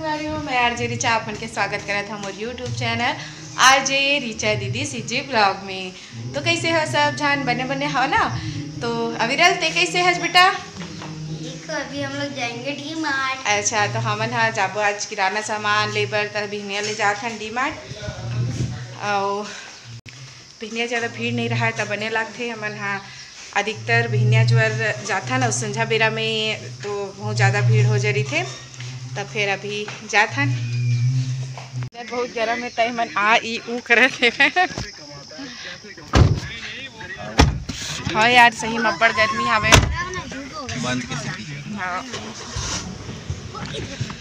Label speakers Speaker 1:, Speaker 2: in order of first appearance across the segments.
Speaker 1: संगवारी हो, मैं आरजे रिचा अपन के स्वागत करा था मोर यूट्यूब चैनल आरजे रिचा दीदी सीजी ब्लॉग में। तो कैसे हो सब जान बने बने हो ना। तो अविरल ते कैसे है बेटा?
Speaker 2: देखो अभी हम लोग जाएंगे डी मार्ट।
Speaker 1: अच्छा तो हमन हाँ जाबो आज किराना सामान लेबर तर भिनिया ले जात हन डी मार्ट। और भिनिया ज़्यादा भीड़ नहीं रहा है तब बने लगते हमन हाँ अधिकतर भिनिया जोर जाता ना संझा बेरा में तो बहुत ज़्यादा भीड़ हो जा रही थे तब फिर अभी जाथन। बहुत गर्म है तय मन आ ई ऊ करत है। हाँ यार सही में बड़ गर्मी आवे
Speaker 3: बंद के सिटी।
Speaker 1: हाँ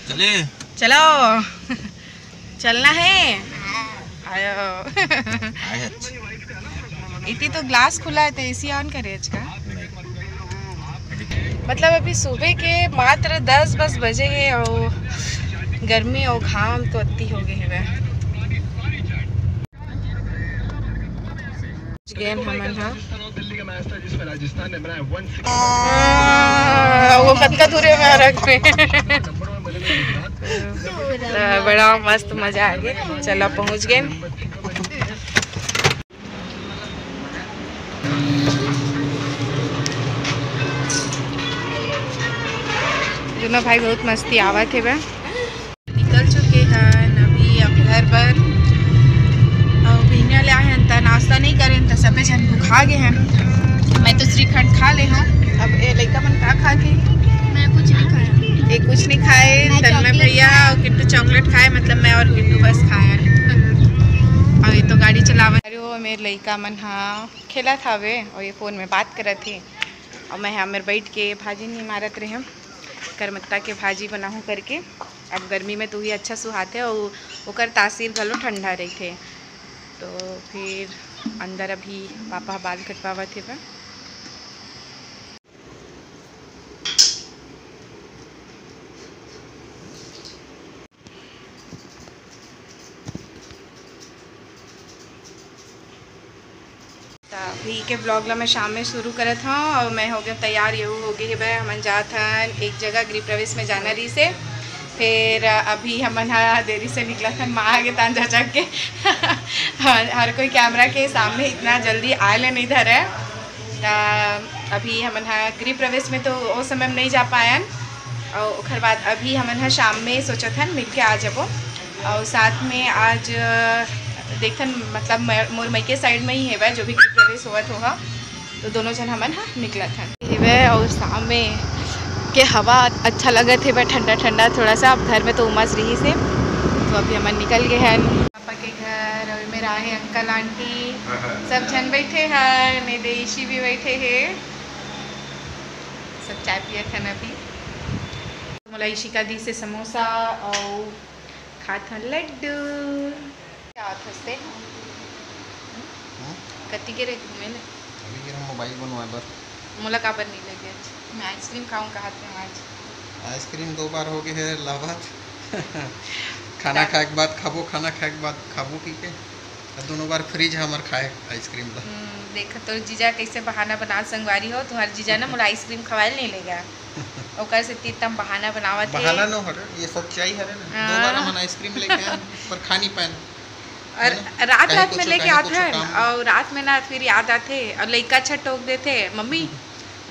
Speaker 3: चले
Speaker 1: चलो चलना है। आयो
Speaker 3: आए
Speaker 1: इतनी तो ग्लास खुला है तो एसी ऑन करे का मतलब अभी सुबह के मात्र 10 बजे है और गर्मी और घाम तो अति हो गए है। वो कतका दूरे में रख पे बड़ा मस्त मजा आ गया। चलो पहुंच गए। दोनों भाई बहुत मस्ती आवा थे वह निकल चुके हैं अभी अब घर पर। और भिनिया ले आए हैं तो नाश्ता नहीं करें तो सभी जन भूखा गए हैं। मैं तो श्रीखंड खा ले हूँ। अब ये लड़का मन क्या खा के?
Speaker 2: मैं कुछ नहीं खाया।
Speaker 1: ये कुछ नहीं खाए तन्मय भैया और किट्टू चॉकलेट खाए मतलब मैं और किट्टू बस खाया। और ये तो गाड़ी चलावा अरे मेरे लड़का मन हाँ खेला था वे और ये फ़ोन में बात कर रहे थे और मैं यहाँ मेरे बैठ के भाजी नहीं मारत रहे हम करमत्ता के भाजी बनाऊँ करके। अब गर्मी में तो ही अच्छा सुहाते और ओकर तासीर घलो ठंडा रही थे। तो फिर अंदर अभी पापा बाल कटवावा थे वह। अभी के ब्लॉग ला मैं शाम में शुरू करे था और मैं हो गया तैयार ये हो गई है हमन जात हन एक जगह गृह प्रवेश में जाना रही से। फिर अभी हमन देरी से निकला था माँ आगे तांजा चक के हर कोई कैमरा के सामने इतना जल्दी आए नहीं धरे। अभी हमन गृह प्रवेश में तो उस समय में नहीं जा पायन और उखर बाद अभी हमन शाम में सोचा था मिल के आ जाबो और साथ में आज देखन मतलब मोर मई साइड में ही है जो भी गृह प्रवेश हुआ होगा तो दोनों जन हमन निकला था और शाम में के हवा अच्छा लगा थे वह ठंडा ठंडा थोड़ा सा। अब घर में तो उमस रही से तो अभी हमन निकल गए हैं पापा के घर और मेरा है अंकल आंटी सब जन बैठे हैं निदेशी भी बैठे हैं सब चाय पिए थे अभी। मलाई शिका दी से समोसा और खात हन लड्डू हंसते कति के रे घूमे ले
Speaker 3: अभी के मोबाइल बनवाए बर
Speaker 1: मोला काबर नहीं लगे मैं आइसक्रीम खाऊं कहा थे आज।
Speaker 3: आइसक्रीम 2 बार हो गए है लाभात खाना खाए के बाद खाबो खाना खाए के बाद खाबो की के दोनों बार फ्रिज हमार खाए आइसक्रीम ला।
Speaker 1: देख तो जीजा कैसे बहाना बना संगवारी हो तुम्हारे जीजा ना मोला आइसक्रीम खवाए नहीं लेगा ओकर से तीतम बहाना बनावा थे।
Speaker 3: बहाना न हरे ये सच्चाई हरे ना 2 बार हम आइसक्रीम लेके आए पर खा नहीं पाए
Speaker 1: और रात में लेके आते हैं और रात में ना फिर याद आते और लड़का अच्छा टोक देते मम्मी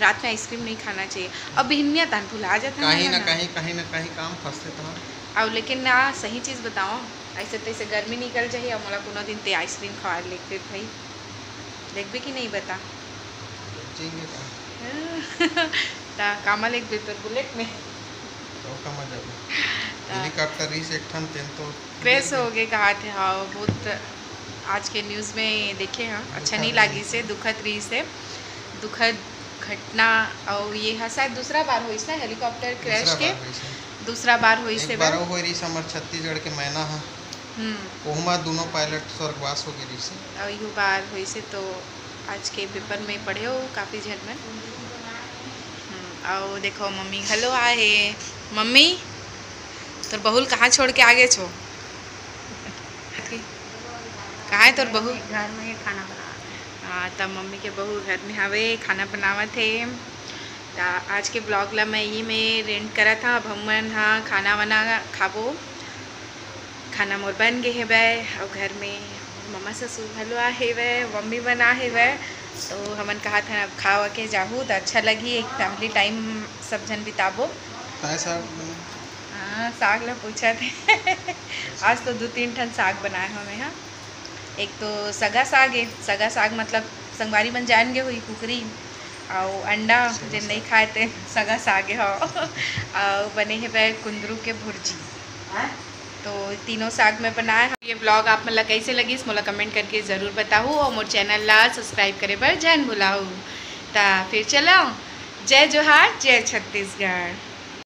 Speaker 1: रात में आइसक्रीम नहीं खाना चाहिए। अब भिनिया तान भुला जाता
Speaker 3: कहीं ना कहीं काम फंसते तो
Speaker 1: और लेकिन ना सही चीज़ बताओ ऐसे तैसे गर्मी निकल जाए और मोला कोनो दिन ते आइसक्रीम खवा लेते भाई देखबे कि नहीं बता ता कामल एक बेहतर बुलेट में
Speaker 3: तो कम जाबे हेलीकॉप्टर रिस एक ठन तेन तो
Speaker 1: क्रेश हो गए कहा थे। हाँ बहुत आज के न्यूज़ में देखे हाँ अच्छा नहीं लगी से दुखद रही से दुखद घटना और ये हाँ शायद दूसरा बार हुई ना हेलीकॉप्टर क्रैश के दूसरा बार हुई से
Speaker 3: बार हो रही हमर छत्तीसगढ़ के मैना है ओहमा दोनों पायलट स्वर्गवास हो गई से
Speaker 1: और यू बार हुई से तो आज के पेपर में पढ़े हो काफ़ी झन में। और देखो मम्मी हेलो आए मम्मी तोर बहुल कहाँ छोड़ के आगे छो कहाँ है तोर बहू?
Speaker 2: घर में खाना बना।
Speaker 1: हाँ तब मम्मी के बहू घर में हवे खाना बनावत थे। आज के ब्लॉग ला मैं यही में रेंट करा था। अब हमन हाँ खाना वाना खाबो, खाना मोर बन गे हेबै और घर में मम्मा ससुर घलो आहे वे, मम्मी बना है वे, तो हमन कहा था अब खा के जाहू तो अच्छा लगी, एक फैमिली टाइम सब जन बिताबो। हाँ साग ला पूछा थे आज तो 2-3 ठन साग बनाए हमें। हाँ एक तो सगा साग है, सगा साग मतलब संगवारी बन जान गे हुई कुकरी और अंडा जिन नहीं खाए थे सगा साग है और बने है वह कुंदरू के भुर्जी, तो तीनों साग में बनाए। ये ब्लॉग आप मतलब कैसे लगी इस मोला कमेंट करके ज़रूर बताऊँ और मोर चैनल ला सब्सक्राइब करे बर जैन भुलाऊँ। ता फिर चलो, जय जोहार, जय छत्तीसगढ़।